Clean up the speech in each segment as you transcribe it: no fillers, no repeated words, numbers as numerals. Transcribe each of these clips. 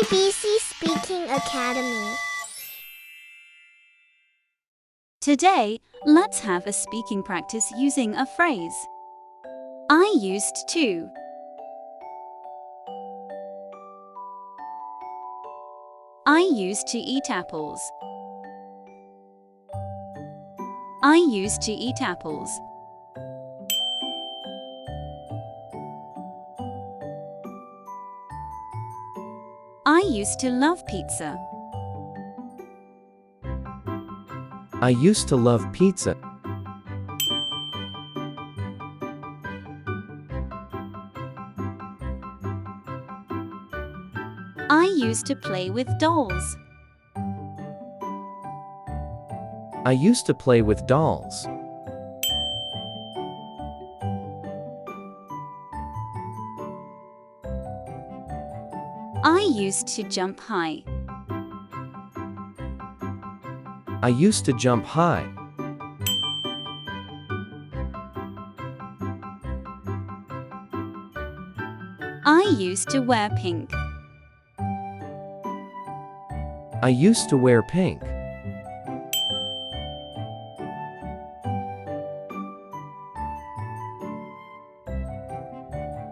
ABC Speaking Academy. Today, let's have a speaking practice using a phrase. I used to. I used to eat apples. I used to eat apples. I used to love pizza. I used to love pizza. I used to play with dolls. I used to play with dolls. I used to jump high. I used to jump high. I used to wear pink. I used to wear pink.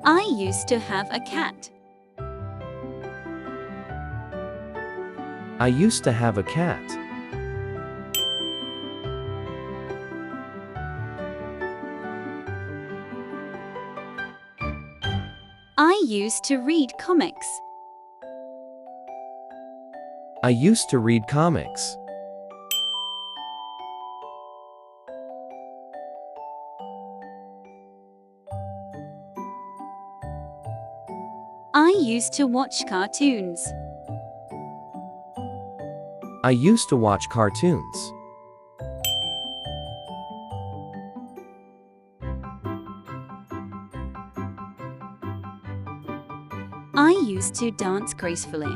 I used to have a cat. I used to have a cat. I used to read comics. I used to read comics. I used to watch cartoons. I used to watch cartoons. I used to dance gracefully.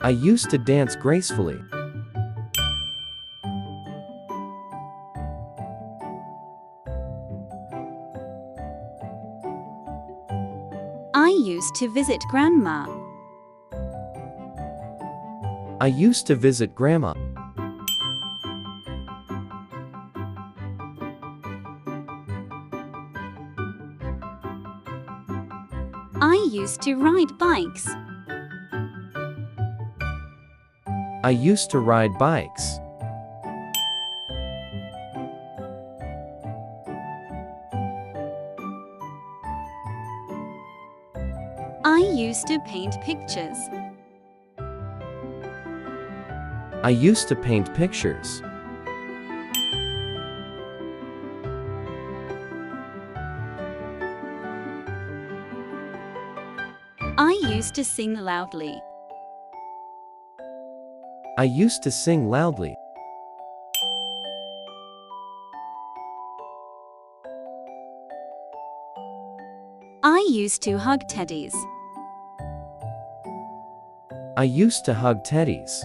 I used to dance gracefully. I used to visit grandma. I used to visit grandma. I used to ride bikes. I used to ride bikes. I used to paint pictures. I used to paint pictures. I used to sing loudly. I used to sing loudly. I used to hug teddies. I used to hug teddies.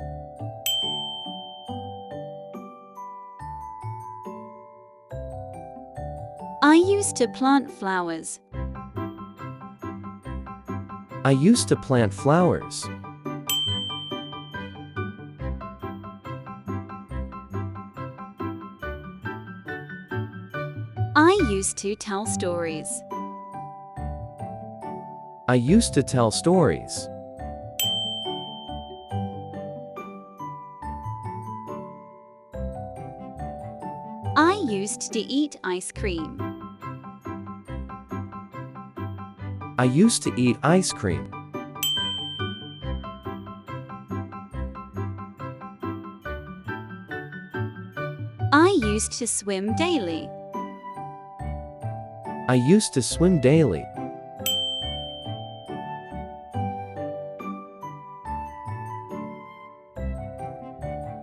I used to plant flowers. I used to plant flowers. I used to tell stories. I used to tell stories. I used to eat ice cream. I used to eat ice cream. I used to swim daily. I used to swim daily.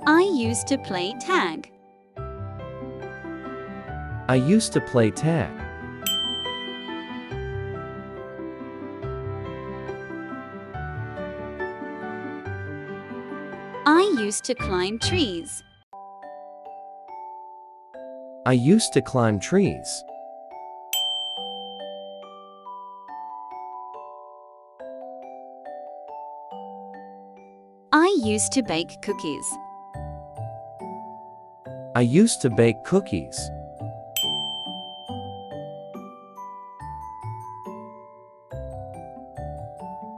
I used to play tag. I used to play tag. I used to climb trees. I used to climb trees. I used to bake cookies. I used to bake cookies.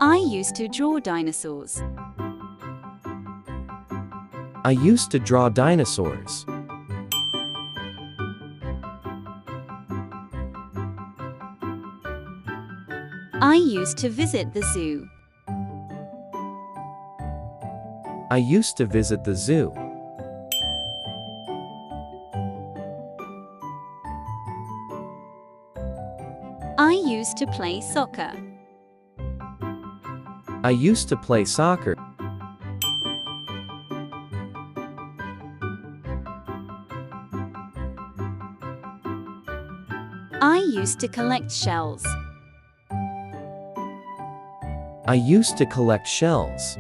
I used to draw dinosaurs. I used to draw dinosaurs. I used to visit the zoo. I used to visit the zoo. I used to play soccer. I used to play soccer. I used to collect shells. I used to collect shells.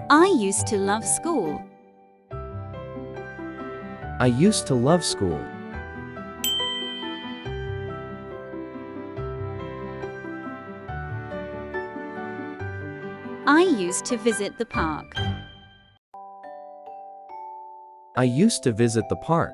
I used to love school. I used to love school. I used to visit the park. I used to visit the park.